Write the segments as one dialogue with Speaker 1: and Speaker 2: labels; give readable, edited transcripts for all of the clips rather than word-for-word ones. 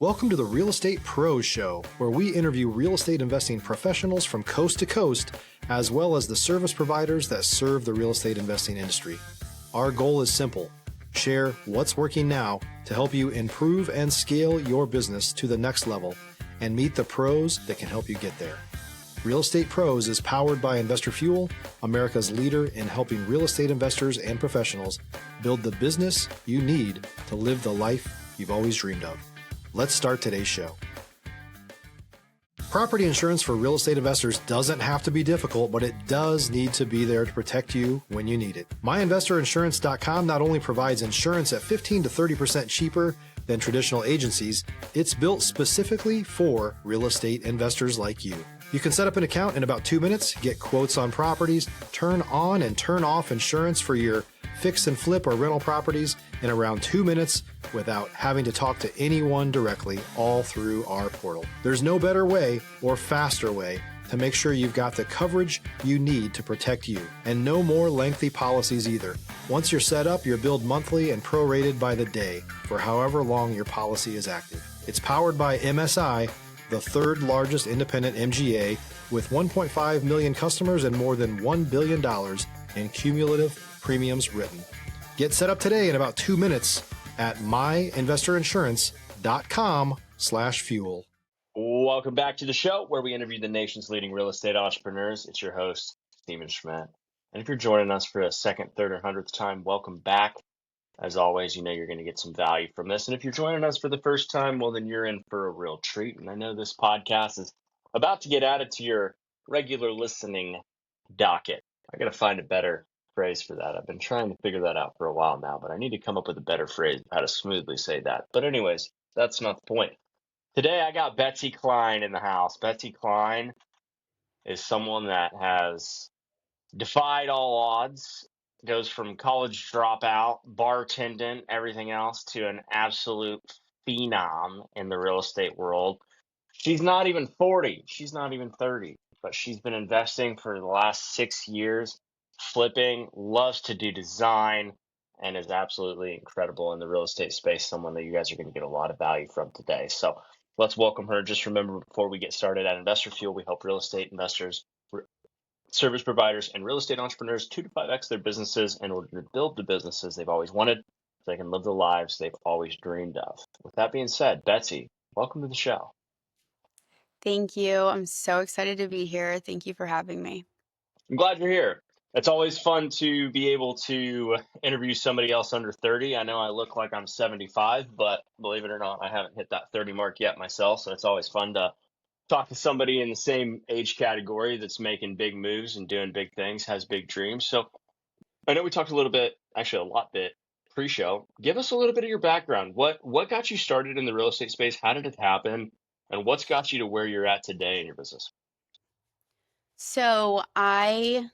Speaker 1: Welcome to the Real Estate Pros Show, where we interview real estate investing professionals from coast to coast, as well as the service providers that serve the real estate investing industry. Our goal is simple: share what's working now to help you improve and scale your business to the next level and meet the pros that can help you get there. Real Estate Pros is powered by Investor Fuel, America's leader in helping real estate investors and professionals build the business you need to live the life you've always dreamed of. Let's start today's show. Property insurance for real estate investors doesn't have to be difficult, but it does need to be there to protect you when you need it. MyInvestorInsurance.com not only provides insurance at 15 to 30% cheaper than traditional agencies, it's built specifically for real estate investors like you. You can set up an account in about 2 minutes, get quotes on properties, turn on and turn off insurance for your fix and flip or rental properties in around 2 minutes without having to talk to anyone directly, all through our portal. There's no better way or faster way to make sure you've got the coverage you need to protect you, and no more lengthy policies either. Once you're set up, you're billed monthly and prorated by the day for however long your policy is active. It's powered by MSI, the third largest independent MGA, with 1.5 million customers and more than $1 billion in cumulative premiums written. Get set up today in about 2 minutes at myinvestorinsurance.com/fuel.
Speaker 2: Welcome back to the show where we interview the nation's leading real estate entrepreneurs. It's your host, Schmidt. And if you're joining us for a second, third, or 100th time, welcome back. As always, you know you're going to get some value from this. And if you're joining us for the first time, well, then you're in for a real treat. And I know this podcast is about to get added to your regular listening docket. I got to find a better phrase for that. I've been trying to figure that out for a while now, but I need to come up with a better phrase how to smoothly say that. But anyways, that's not the point. Today, I got Betsy Kline in the house. Betsy Kline is someone that has defied all odds, goes from college dropout, bartending, everything else, to an absolute phenom in the real estate world. She's not even 40. She's not even 30, but she's been investing for the last 6 years, flipping, loves to do design, and is absolutely incredible in the real estate space, someone that you guys are going to get a lot of value from today. So let's welcome her. Just remember, before we get started, at Investor Fuel, we help real estate investors, service providers, and real estate entrepreneurs 2 to 5x their businesses in order to build the businesses they've always wanted so they can live the lives they've always dreamed of. With that being said, Betsy, welcome to the show.
Speaker 3: Thank you. I'm so excited to be here. Thank you for having me.
Speaker 2: I'm glad you're here. It's always fun to be able to interview somebody else under 30. I know I look like I'm 75, but believe it or not, I haven't hit that 30 mark yet myself. So it's always fun to talk to somebody in the same age category that's making big moves and doing big things, has big dreams. So I know we talked a little bit, actually a lot bit pre-show. Give us a little bit of your background. What got you started in the real estate space? How did it happen? And what's got you to where you're at today in your business?
Speaker 3: So I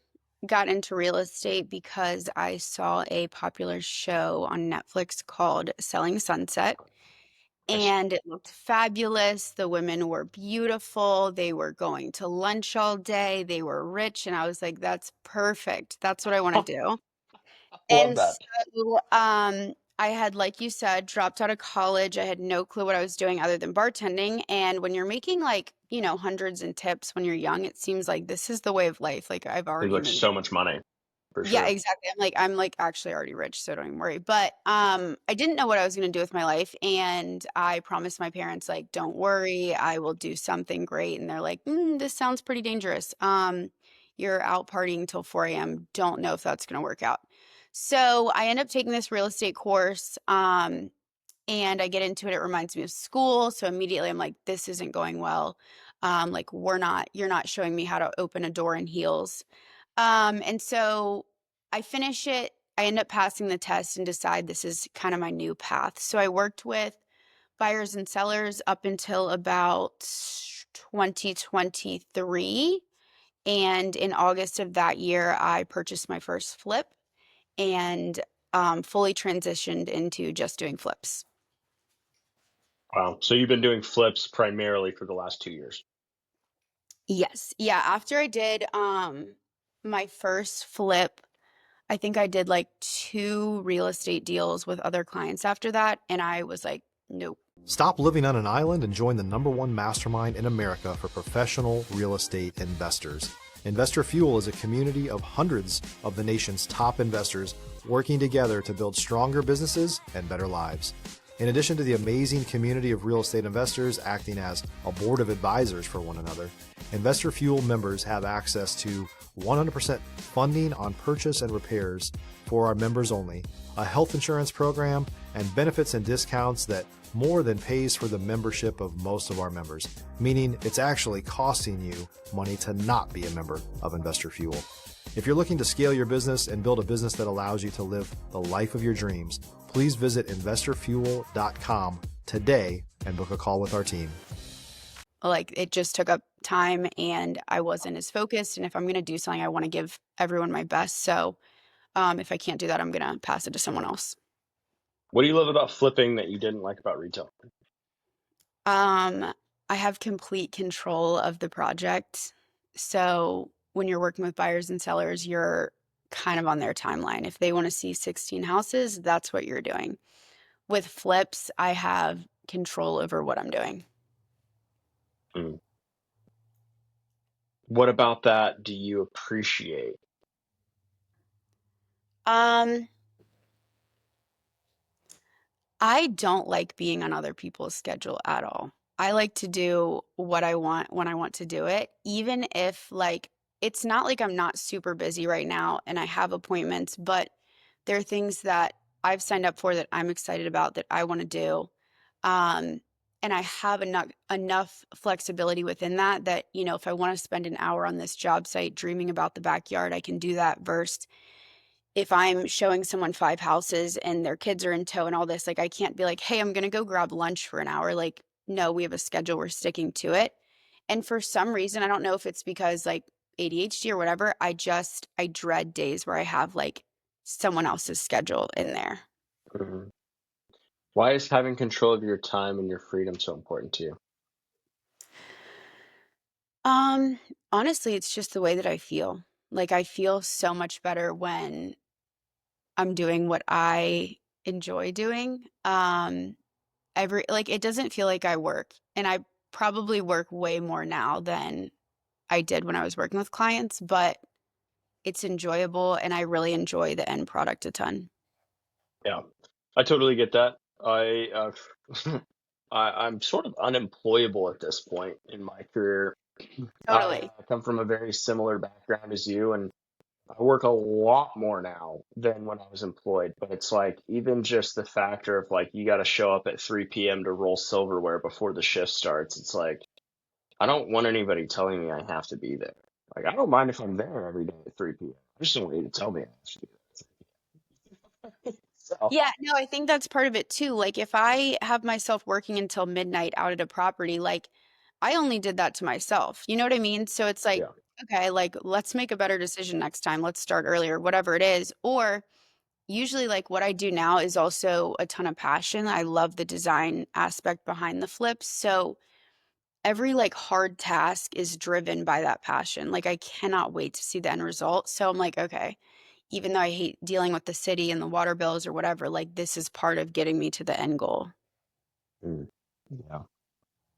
Speaker 3: got into real estate because I saw a popular show on Netflix called Selling Sunset, and it looked fabulous. The women were beautiful. They were going to lunch all day. They were rich. And I was like, that's perfect. That's what I want to do.
Speaker 2: Love
Speaker 3: And
Speaker 2: that.
Speaker 3: so I had, like you said, dropped out of college. I had no clue what I was doing other than bartending. And when you're making hundreds in tips when you're young, it seems like this is the way of life. Like I've
Speaker 2: Seems
Speaker 3: already
Speaker 2: like
Speaker 3: made
Speaker 2: so
Speaker 3: it.
Speaker 2: much money, for
Speaker 3: Yeah,
Speaker 2: sure.
Speaker 3: exactly. I'm actually already rich, so don't even worry. But I didn't know what I was going to do with my life, and I promised my parents, like, don't worry, I will do something great. And they're like, this sounds pretty dangerous. You're out partying till 4 a.m. Don't know if that's going to work out. So I end up taking this real estate course, and I get into it. It reminds me of school, so immediately I'm like, this isn't going well. Like you're not showing me how to open a door in heels. And so I finish it. I end up passing the test and decide this is kind of my new path. So I worked with buyers and sellers up until about 2023. And in August of that year, I purchased my first flip and fully transitioned into just doing flips.
Speaker 2: Wow. So you've been doing flips primarily for the last 2 years.
Speaker 3: Yes. Yeah. After I did my first flip, I think I did like 2 real estate deals with other clients after that. And I was like, nope,
Speaker 1: Stop living on an island and join the #1 mastermind in America for professional real estate investors. Investor Fuel is a community of hundreds of the nation's top investors working together to build stronger businesses and better lives. In addition to the amazing community of real estate investors acting as a board of advisors for one another, Investor Fuel members have access to 100% funding on purchase and repairs for our members only, a health insurance program, and benefits and discounts that more than pays for the membership of most of our members, meaning it's actually costing you money to not be a member of Investor Fuel. If you're looking to scale your business and build a business that allows you to live the life of your dreams, please visit investorfuel.com today and book a call with our team.
Speaker 3: Like, it just took up time and I wasn't as focused. And if I'm going to do something, I want to give everyone my best. So if I can't do that, I'm going to pass it to someone else.
Speaker 2: What do you love about flipping that you didn't like about retail?
Speaker 3: I have complete control of the project. So when you're working with buyers and sellers, you're kind of on their timeline. If they want to see 16 houses, that's what you're doing. With flips, I have control over what I'm doing.
Speaker 2: Mm. What about that do you appreciate?
Speaker 3: I don't like being on other people's schedule at all. I like to do what I want when I want to do it, even if like it's not like I'm not super busy right now and I have appointments, but there are things that I've signed up for that I'm excited about that I want to do. And I have enough flexibility within that that, you know, if I want to spend an hour on this job site dreaming about the backyard, I can do that versus if I'm showing someone 5 houses and their kids are in tow and all this, like I can't be like, hey, I'm going to go grab lunch for an hour. Like, no, we have a schedule. We're sticking to it. And for some reason, I don't know if it's because like ADHD or whatever, I dread days where I have like someone else's schedule in there.
Speaker 2: Mhm. Why is having control of your time and your freedom so important to you?
Speaker 3: Honestly, it's just the way that I feel. Like I feel so much better when I'm doing what I enjoy doing. It doesn't feel like I work, and I probably work way more now than I did when I was working with clients, but it's enjoyable and I really enjoy the end product a ton.
Speaker 2: Yeah, I totally get that. I'm sort of unemployable at this point in my career. I
Speaker 3: Totally.
Speaker 2: come from a very similar background as you, and I work a lot more now than when I was employed. But it's like even just the factor of like you got to show up at 3 p.m. to roll silverware before the shift starts. It's like I don't want anybody telling me I have to be there. Like I don't mind if I'm there every day at 3 p.m. I just don't want you to tell me I have to be there. So
Speaker 3: Yeah, no, I think that's part of it too. Like if I have myself working until midnight out at a property, like I only did that to myself. You know what I mean? So it's like,
Speaker 2: yeah.
Speaker 3: okay, like let's make a better decision next time. Let's start earlier, whatever it is. Or usually like what I do now is also a ton of passion. I love the design aspect behind the flips. So every like hard task is driven by that passion. Like I cannot wait to see the end result. So I'm like, okay, even though I hate dealing with the city and the water bills or whatever, like this is part of getting me to the end goal.
Speaker 2: Mm, yeah.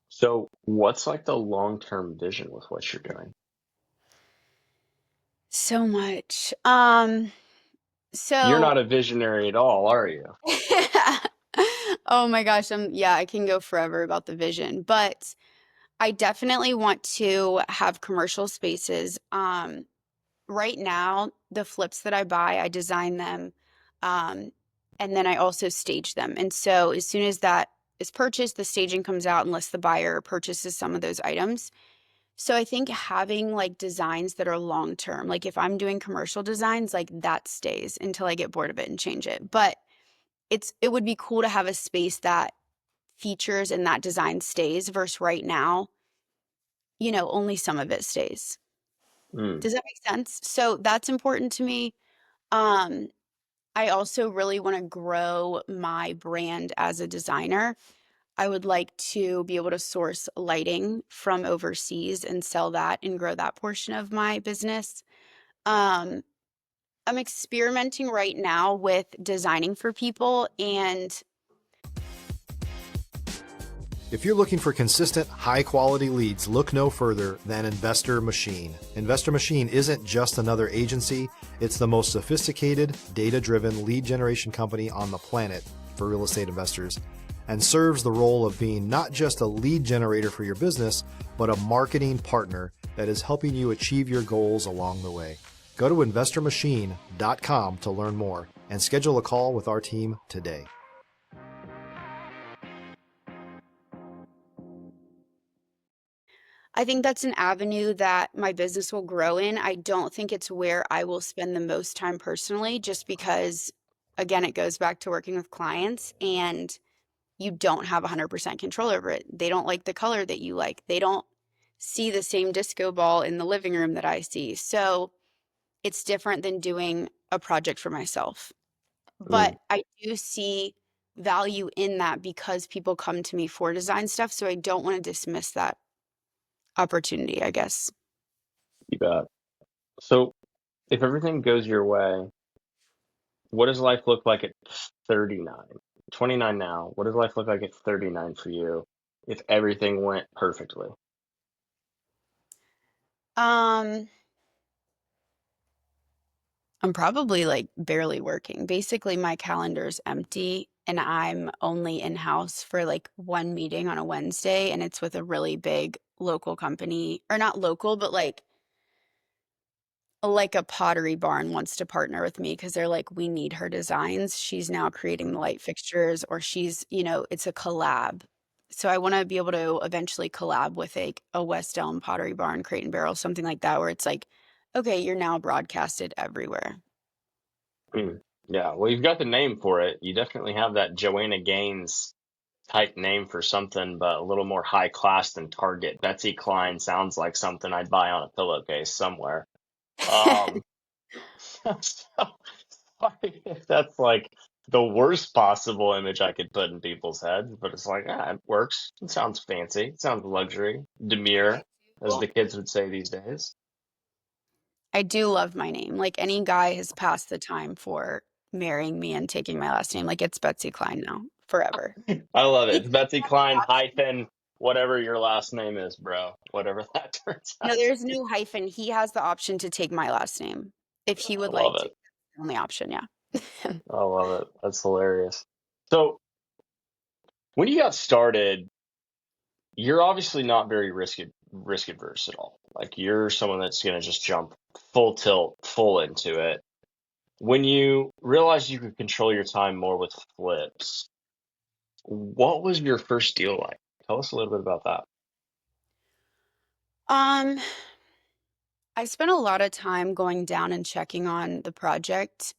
Speaker 2: So what's like the long-term vision with what you're doing?
Speaker 3: So much.
Speaker 2: You're
Speaker 3: So
Speaker 2: not a visionary at all, are you?
Speaker 3: oh my gosh, yeah, I can go forever about the vision, but I definitely want to have commercial spaces. Right now, the flips that I buy, I design them, um, and then I also stage them. And so as soon as that is purchased, the staging comes out unless the buyer purchases some of those items. So I think having like designs that are long term, like if I'm doing commercial designs, like that stays until I get bored of it and change it. But it would be cool to have a space that features and that design stays versus right now, you know, only some of it stays.
Speaker 2: Mm,
Speaker 3: Does that make sense? So that's important to me. Um, I also really want to grow my brand as a designer. I would like to be able to source lighting from overseas and sell that and grow that portion of my business. Um, I'm experimenting right now with designing for people, and
Speaker 1: If you're looking for consistent, high-quality leads, look no further than Investor Machine. Investor Machine isn't just another agency, it's the most sophisticated, data-driven lead generation company on the planet for real estate investors, and serves the role of being not just a lead generator for your business, but a marketing partner that is helping you achieve your goals along the way. Go to investormachine.com to learn more and schedule a call with our team today.
Speaker 3: I think that's an avenue that my business will grow in. I don't think it's where I will spend the most time personally, just because, again, it goes back to working with clients and you don't have 100% control over it. They don't like the color that you like. They don't see the same disco ball in the living room that I see. So it's different than doing a project for myself. But
Speaker 2: Mm,
Speaker 3: I do see value in that because people come to me for design stuff. So I don't want to dismiss that opportunity, I guess.
Speaker 2: you bet. So if everything goes your way, what does life look like at 39? 29 now. What does life look like at 39 for you if everything went perfectly?
Speaker 3: Um, I'm probably like barely working. Basically, my calendar's empty and I'm only in house for like one meeting on a Wednesday, and it's with a really big local company, or not local, but like a pottery barn wants to partner with me because they're like, we need her designs. She's now creating the light fixtures, or it's a collab. So I want to be able to eventually collab with a West Elm Pottery Barn, Crate and Barrel, something like that, where it's like, okay, you're now broadcasted everywhere.
Speaker 2: Mm, yeah, well, you've got the name for it. You definitely have that Joanna Gaines type name for something, but a little more high class than Target. Betsy Kline sounds like something I'd buy on a pillowcase somewhere. Um, so sorry if that's like the worst possible image I could put in people's heads, but it's like, it works. It sounds fancy. It sounds luxury, demure, as the kids would say these days.
Speaker 3: I do love my name. Like any guy has passed the time for marrying me and taking my last name. Like it's Betsy Kline now, forever.
Speaker 2: I love it.
Speaker 3: He
Speaker 2: It's
Speaker 3: can
Speaker 2: Betsy
Speaker 3: have the
Speaker 2: Kline
Speaker 3: option.
Speaker 2: hyphen whatever your last name is, bro. Whatever that turns
Speaker 3: No,
Speaker 2: out to
Speaker 3: there's
Speaker 2: be.
Speaker 3: no hyphen. He has the option to take my last name if he
Speaker 2: I
Speaker 3: would
Speaker 2: love
Speaker 3: like to.
Speaker 2: it.
Speaker 3: That's the only option, yeah.
Speaker 2: I love it. That's hilarious. So when you got started, you're obviously not very risk adverse at all. Like you're someone that's gonna just jump full tilt, full into it. When you realized you could control your time more with flips, what was your first deal like? Tell us a little bit about that.
Speaker 3: Um, I spent a lot of time going down and checking on the project,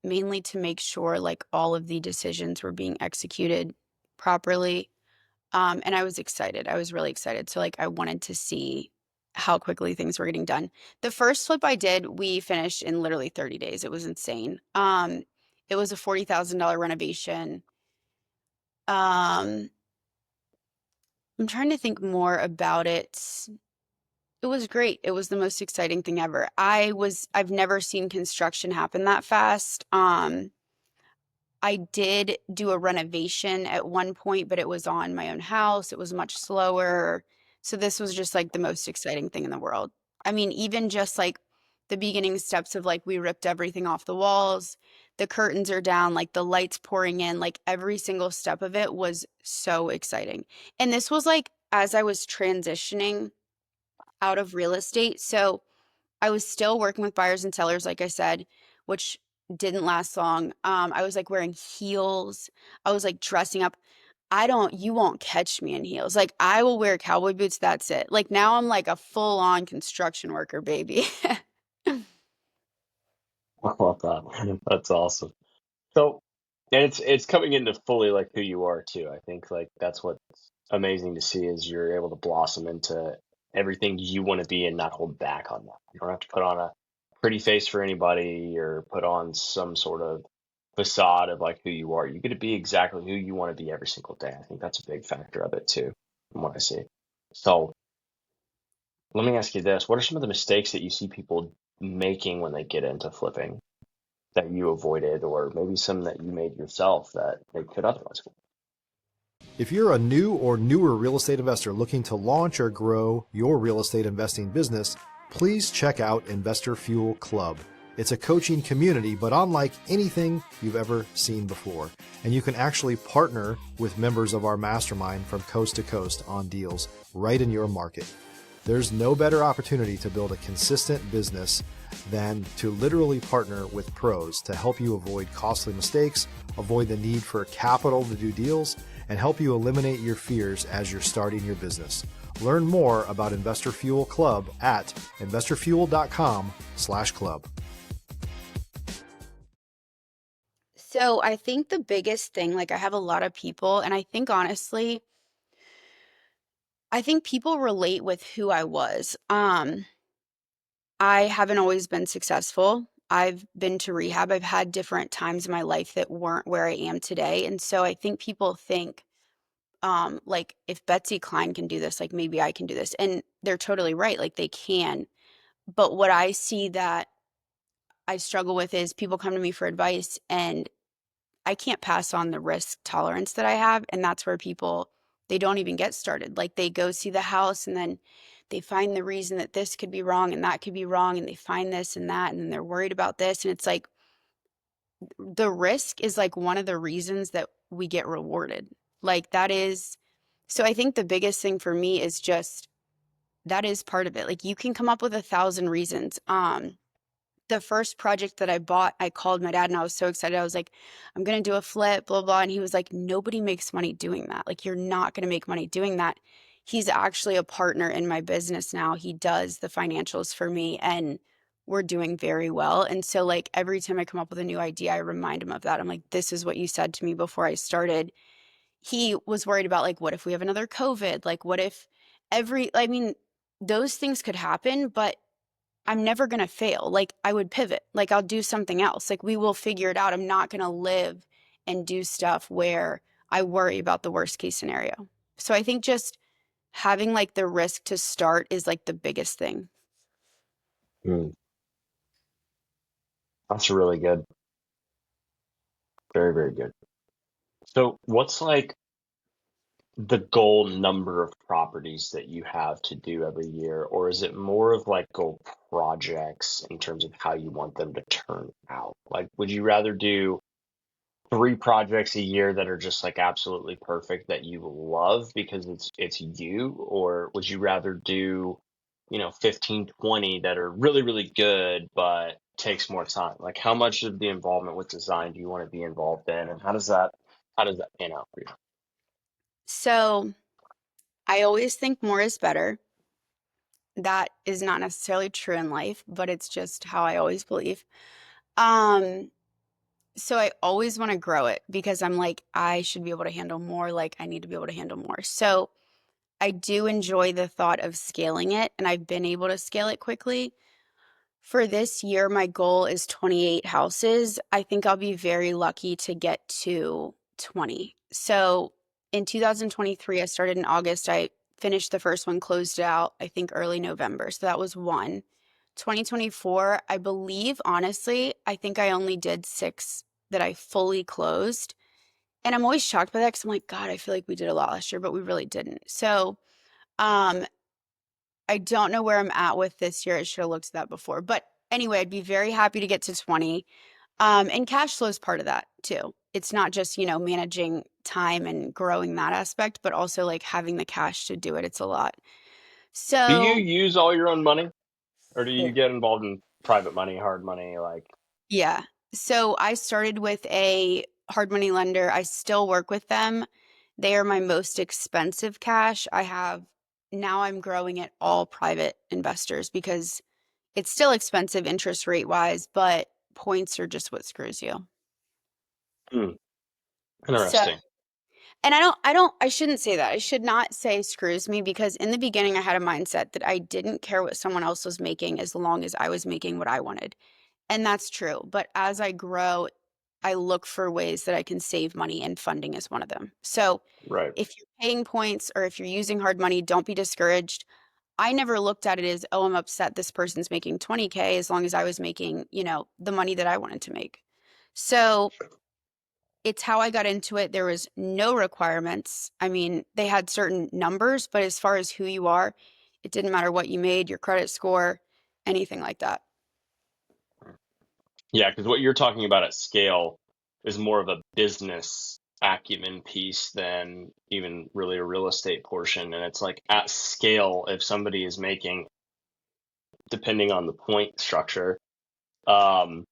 Speaker 3: mainly to make sure like all of the decisions were being executed properly. And I was excited. I was really excited. So like I wanted to see how quickly things were getting done. The first flip I did, we finished in literally 30 days. It was insane. It was a $40,000 renovation. Um, I'm trying to think more about it. It was great. It was the most exciting thing ever. I've never seen construction happen that fast. I did do a renovation at one point, but it was on my own house. It was much slower. So this was just like the most exciting thing in the world. I mean, even just like the beginning steps of like we ripped everything off the walls, the curtains are down, like the lights pouring in, like every single step of it was so exciting. And this was like as I was transitioning out of real estate. So I was still working with buyers and sellers, like I said, which didn't last long. I was like wearing heels. I was like dressing up. You won't catch me in heels. Like I will wear cowboy boots. That's it. Like now I'm like a full on construction worker, baby.
Speaker 2: I love that. That's awesome. So, and it's coming into fully like who you are too. I think like that's what's amazing to see is you're able to blossom into everything you want to be and not hold back on that. You don't have to put on a pretty face for anybody or put on some sort of facade of like who you are. You get to be exactly who you want to be every single day. I think that's a big factor of it too, from what I see. So let me ask you this. What are some of the mistakes that you see people making when they get into flipping that you avoided, or maybe some that you made yourself that they could otherwise avoid?
Speaker 1: If you're a new or newer real estate investor looking to launch or grow your real estate investing business, please check out Investor Fuel Club. It's a coaching community, but unlike anything you've ever seen before. And you can actually partner with members of our mastermind from coast to coast on deals right in your market. There's no better opportunity to build a consistent business than to literally partner with pros to help you avoid costly mistakes, avoid the need for capital to do deals, and help you eliminate your fears as you're starting your business. Learn more about Investor Fuel Club at investorfuel.com/club.
Speaker 3: So I think the biggest thing, like I have a lot of people, and I think honestly, I think people relate with who I was. I haven't always been successful. I've been to rehab. I've had different times in my life that weren't where I am today. And so I think people think, like if Betsy Kline can do this, like maybe I can do this. And they're totally right. Like they can. But what I see that I struggle with is people come to me for advice and I can't pass on the risk tolerance that I have. And that's where people, they don't even get started. Like they go see the house and then they find the reason that this could be wrong and that could be wrong. And they find this and that. And then they're worried about this. And it's like the risk is like one of the reasons that we get rewarded. Like that is, so I think the biggest thing for me is just that is part of it. Like you can come up with 1,000 reasons. The first project that I bought, I called my dad and I was so excited. I was like, I'm going to do a flip, blah, blah. And he was like, nobody makes money doing that. Like, you're not going to make money doing that. He's actually a partner in my business now. He does the financials for me and we're doing very well. And so like every time I come up with a new idea, I remind him of that. I'm like, this is what you said to me before I started. He was worried about like, what if we have another COVID? Like, what if I mean, those things could happen, but I'm never going to fail. Like I would pivot, like I'll do something else. Like we will figure it out. I'm not going to live and do stuff where I worry about the worst case scenario. So I think just having like the risk to start is like the biggest thing.
Speaker 2: That's really good. Very, very good. So what's like the goal number of properties that you have to do every year, or is it more of like goal projects in terms of how you want them to turn out? Like, would you rather do 3 projects a year that are just like absolutely perfect that you love because it's you, or would you rather do, 15, 20 that are really, really good but takes more time? Like, how much of the involvement with design do you want to be involved in, and how does that pan out for you?
Speaker 3: So I always think more is better. That is not necessarily true in life, but it's just how I always believe. Um, so I always want to grow it because I'm like, I should be able to handle more. Like I need to be able to handle more. So I do enjoy the thought of scaling it, and I've been able to scale it quickly. For this year, my goal is 28 houses. I think I'll be very lucky to get to 20. So in 2023, I started in August. I finished the first one, closed it out, I think early November. So that was one. 2024, I believe, honestly, I think I only did 6 that I fully closed. And I'm always shocked by that because I'm like, God, I feel like we did a lot last year, but we really didn't. So um, I don't know where I'm at with this year. I should have looked at that before. But anyway, I'd be very happy to get to 20. And cash flow is part of that too. It's not just, managing time and growing that aspect, but also like having the cash to do it. It's a lot.
Speaker 2: Do you
Speaker 3: So
Speaker 2: use all your own money, or do you get involved in private money, hard money? Like,
Speaker 3: yeah. So I started with a hard money lender. I still work with them. They are my most expensive cash. Now I'm growing it all private investors because it's still expensive interest rate wise, but points are just what screws you.
Speaker 2: hmm,
Speaker 3: So,
Speaker 2: interesting.
Speaker 3: and I shouldn't say that. I should not say screws me because in the beginning I had a mindset that I didn't care what someone else was making as long as I was making what I wanted. And that's true. But as I grow, I look for ways that I can save money, and funding is one of them. So
Speaker 2: Right.
Speaker 3: if you're paying points or if you're using hard money, don't be discouraged. I never looked at it as, oh, I'm upset this person's making 20K as long as I was making, the money that I wanted to make. So it's how I got into it. There was no requirements. I mean, they had certain numbers, but as far as who you are, it didn't matter what you made, your credit score, anything like that.
Speaker 2: Yeah, because what you're talking about at scale is more of a business acumen piece than even really a real estate portion. And it's like at scale, if somebody is making, depending on the point structure, um,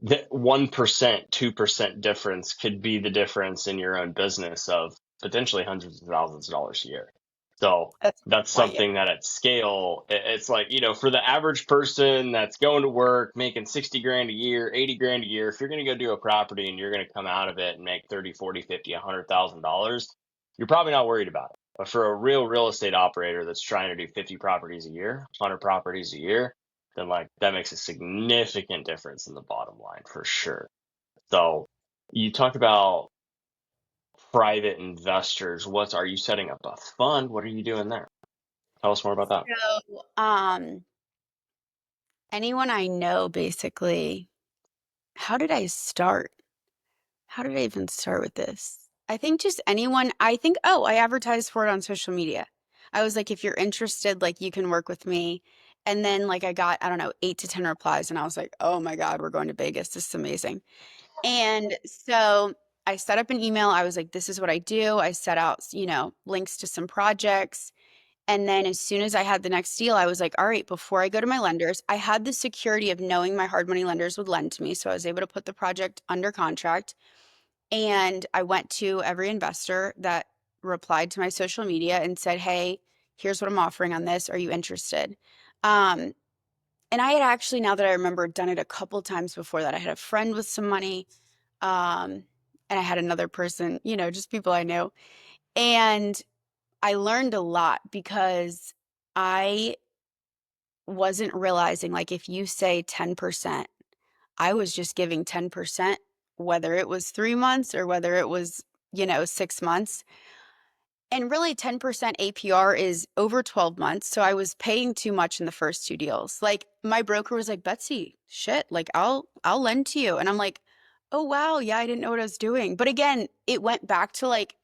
Speaker 2: that 1%, 2% difference could be the difference in your own business of potentially hundreds of thousands of dollars a year. So
Speaker 3: That's the
Speaker 2: that's
Speaker 3: point. Yeah.
Speaker 2: something that at scale, it's like, for the average person that's going to work, making 60 grand a year, 80 grand a year, if you're going to go do a property and you're going to come out of it and make 30, 40, 50, $100,000, you're probably not worried about it. But for a real estate operator that's trying to do 50 properties a year, 100 properties a year, then like that makes a significant difference in the bottom line for sure. So you talked about private investors. Are you setting up a fund? What are you doing there? Tell us more about that.
Speaker 3: So, anyone I know, basically, how did I start? How did I even start with this? I think just anyone, oh, I advertised for it on social media. I was like, if you're interested, like you can work with me. And then like I got, I don't know, 8 to 10 replies. And I was like, oh my God, we're going to Vegas. This is amazing. And so I set up an email. I was like, this is what I do. I set out, links to some projects. And then as soon as I had the next deal, I was like, all right, before I go to my lenders, I had the security of knowing my hard money lenders would lend to me. So I was able to put the project under contract. And I went to every investor that replied to my social media and said, hey, here's what I'm offering on this. Are you interested? Um, and I had actually, now that I remember, done it a couple times before that. I had a friend with some money, and I had another person, just people I knew. And I learned a lot because I wasn't realizing, like, if you say 10%, I was just giving 10%, whether it was 3 months or whether it was, 6 months. And really 10% APR is over 12 months. So I was paying too much in the first two deals. Like my broker was like, Betsy, shit, like I'll lend to you. And I'm like, oh wow, yeah, I didn't know what I was doing. But again, it went back to like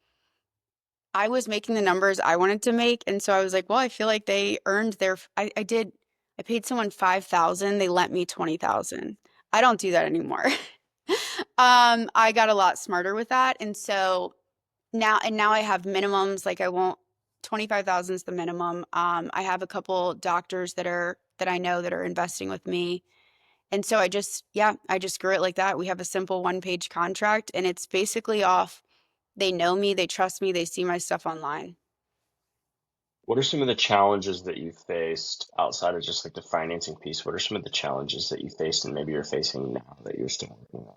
Speaker 3: I was making the numbers I wanted to make. And so I was like, well, I feel like they earned their I paid someone 5,000, they lent me 20,000. I don't do that anymore. I got a lot smarter with that. And so now I have minimums, like I won't 25,000 is the minimum. I have a couple doctors that I know that are investing with me. And so I just grew it like that. We have a simple one-page contract and it's basically off. They know me, they trust me, they see my stuff online.
Speaker 2: What are some of the challenges that you faced outside of just like the financing piece? What are some of the challenges that you faced and maybe you're facing now that you're still working on?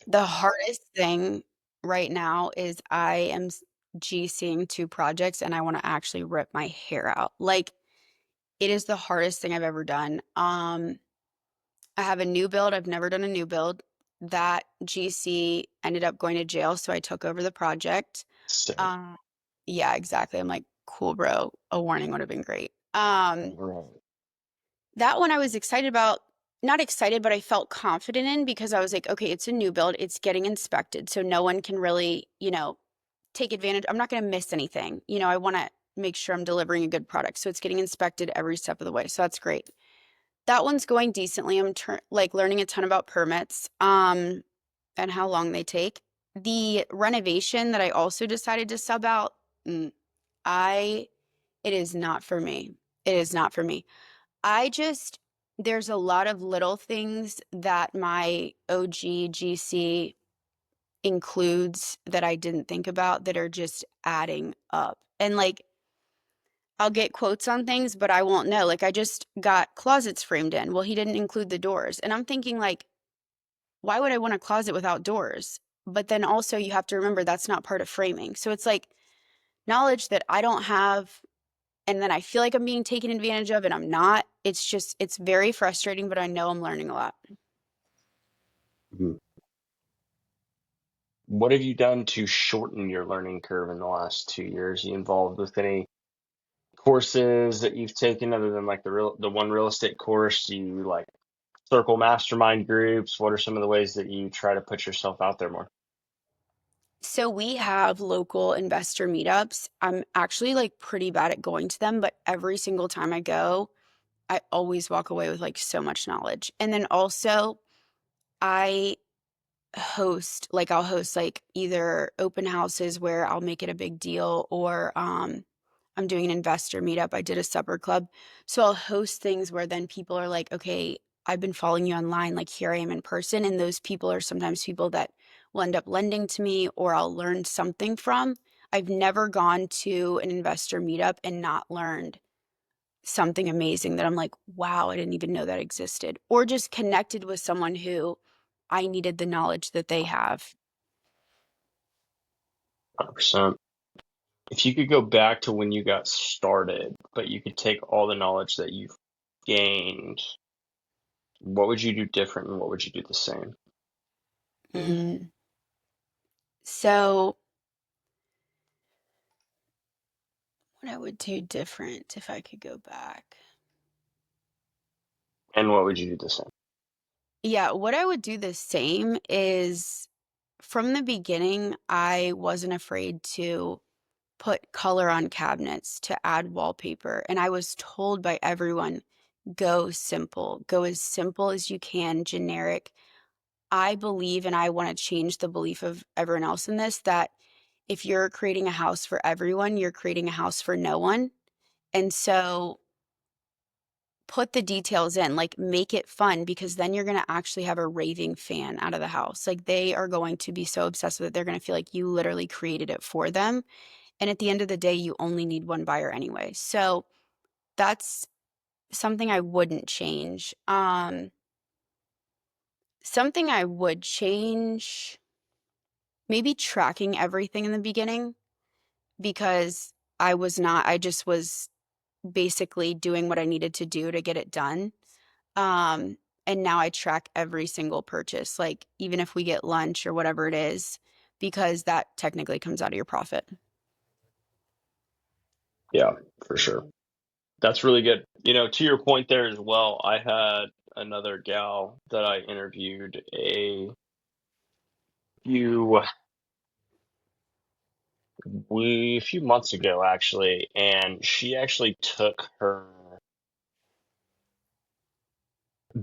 Speaker 3: The hardest thing right now is I am GCing 2 projects and I want to actually rip my hair out. Like it is the hardest thing I've ever done. I have a new build. I've never done a new build. That GC ended up going to jail, so I took over the project.
Speaker 2: Sick.
Speaker 3: Uh, yeah, exactly. I'm like, cool, bro. A warning would have been great.
Speaker 2: Right.
Speaker 3: That one I was excited about. Not excited, but I felt confident in because I was like, okay, it's a new build. It's getting inspected, so no one can really, take advantage. I'm not going to miss anything. I want to make sure I'm delivering a good product, so it's getting inspected every step of the way. So that's great. That one's going decently. I'm like learning a ton about permits, and how long they take. The renovation that I also decided to sub out, mm, I it is not for me. It is not for me. I just there's a lot of little things that my OG GC includes that I didn't think about that are just adding up. And like I'll get quotes on things, but I won't know. Like I just got closets framed in. Well, he didn't include the doors. And I'm thinking like, why would I want a closet without doors? But then also you have to remember that's not part of framing. So it's like knowledge that I don't have and then I feel like I'm being taken advantage of and I'm not. It's very frustrating, but I know I'm learning a lot.
Speaker 2: Mhm. What have you done to shorten your learning curve in the last 2 years? You involved with any courses that you've taken other than like the one real estate course? Do you like circle mastermind groups? What are some of the ways that you try to put yourself out there more?
Speaker 3: So we have local investor meetups. I'm actually like pretty bad at going to them, but every single time I go, I always walk away with like so much knowledge. And then also I I'll host like either open houses where I'll make it a big deal, or I'm doing an investor meetup. I did a supper club. So I'll host things where then people are like, okay, I've been following you online, like here I am in person. And those people are sometimes people that will end up lending to me or I'll learn something from. I've never gone to an investor meetup and not learned something amazing that I'm like, wow, I didn't even know that existed. Or just connected with someone who I needed the knowledge that they have.
Speaker 2: 100%. If you could go back to when you got started, but you could take all the knowledge that you've gained, what would you do different and what would you do the same?
Speaker 3: Mm. So what I would do different if I could go back.
Speaker 2: And what would you do the same?
Speaker 3: Yeah, what I would do the same is from the beginning, I wasn't afraid to put color on cabinets, to add wallpaper. And I was told by everyone, go simple, go as simple as you can, generic. I believe, and I want to change the belief of everyone else in this, that if you're creating a house for everyone, you're creating a house for no one. And so put the details in, like make it fun, because then you're going to actually have a raving fan out of the house. Like they are going to be so obsessed with it. They're going to feel like you literally created it for them. And at the end of the day, you only need one buyer anyway. So that's something I wouldn't change. Something I would change, maybe tracking everything in the beginning, because I just was basically doing what I needed to do to get it done. And now I track every single purchase, like even if we get lunch or whatever it is, because that technically comes out of your profit.
Speaker 2: Yeah, for sure. That's really good. To your point there as well, I had another gal that I interviewed few a few months ago actually, and she actually took her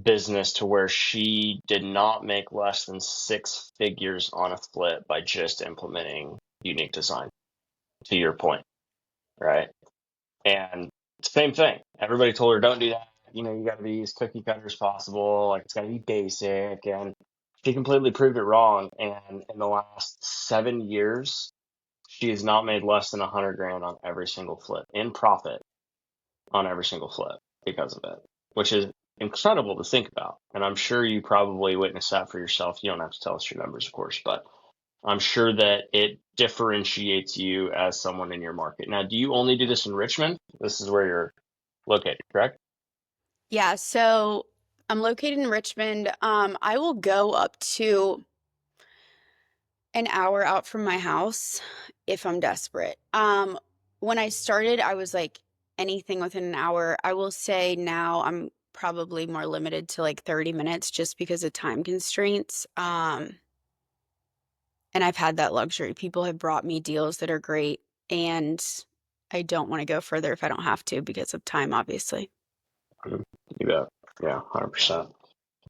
Speaker 2: business to where she did not make less than 6 figures on a flip by just implementing unique design, to your point, right? And same thing. Everybody told her, don't do that. You got to be as cookie cutter as possible. Like it's got to be basic. And she completely proved it wrong. And in the last 7 years, she has not made less than 100 grand on every single flip in profit on every single flip because of it, which is incredible to think about. And I'm sure you probably witnessed that for yourself. You don't have to tell us your numbers, of course, but I'm sure that it differentiates you as someone in your market. Now, do you only do this in Richmond? This is where you're located, correct?
Speaker 3: Yeah, so I'm located in Richmond. I will go up to an hour out from my house if I'm desperate. When I started, I was like anything within an hour. I will say now I'm probably more limited to like 30 minutes just because of time constraints. And I've had that luxury. People have brought me deals that are great, and I don't want to go further if I don't have to because of time, obviously.
Speaker 2: Mhm. You bet. Yeah, 100%.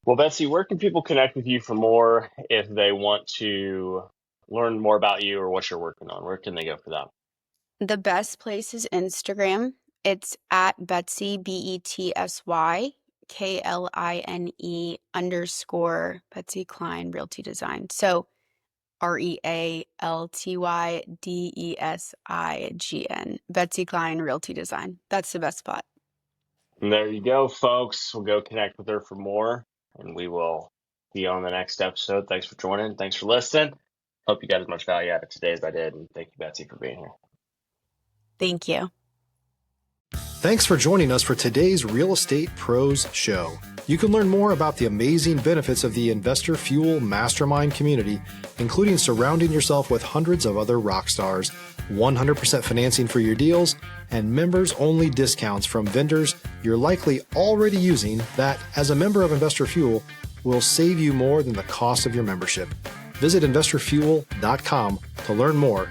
Speaker 2: Well, Betsy, where can people connect with you for more if they want to learn more about you or what you're working on? Where can they go for that?
Speaker 3: The best place is Instagram. It's at Betsy, BETSY, KLINE _ Kline Realty Design. So REALTYDESIGN, Betsy Kline Realty Design. That's the best spot.
Speaker 2: And there you go, folks. We'll go connect with her for more, and we will see you on the next episode. Thanks for joining. Thanks for listening. Hope you got as much value out of today as I did, and thank you, Betsy, for being here.
Speaker 3: Thank you.
Speaker 1: Thanks for joining us for today's Real Estate Pros Show. You can learn more about the amazing benefits of the Investor Fuel Mastermind community, including surrounding yourself with hundreds of other rock stars, 100% financing for your deals, and members-only discounts from vendors you're likely already using that, as a member of Investor Fuel, will save you more than the cost of your membership. visit investorfuel.com to learn more.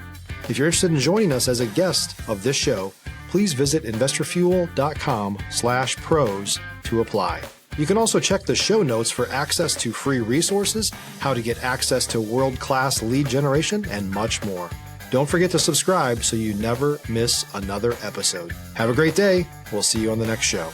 Speaker 1: If you're interested in joining us as a guest of this show, please visit investorfuel.com/pros to apply. You can also check the show notes for access to free resources, how to get access to world-class lead generation, and much more. Don't forget to subscribe so you never miss another episode. Have a great day. We'll see you on the next show.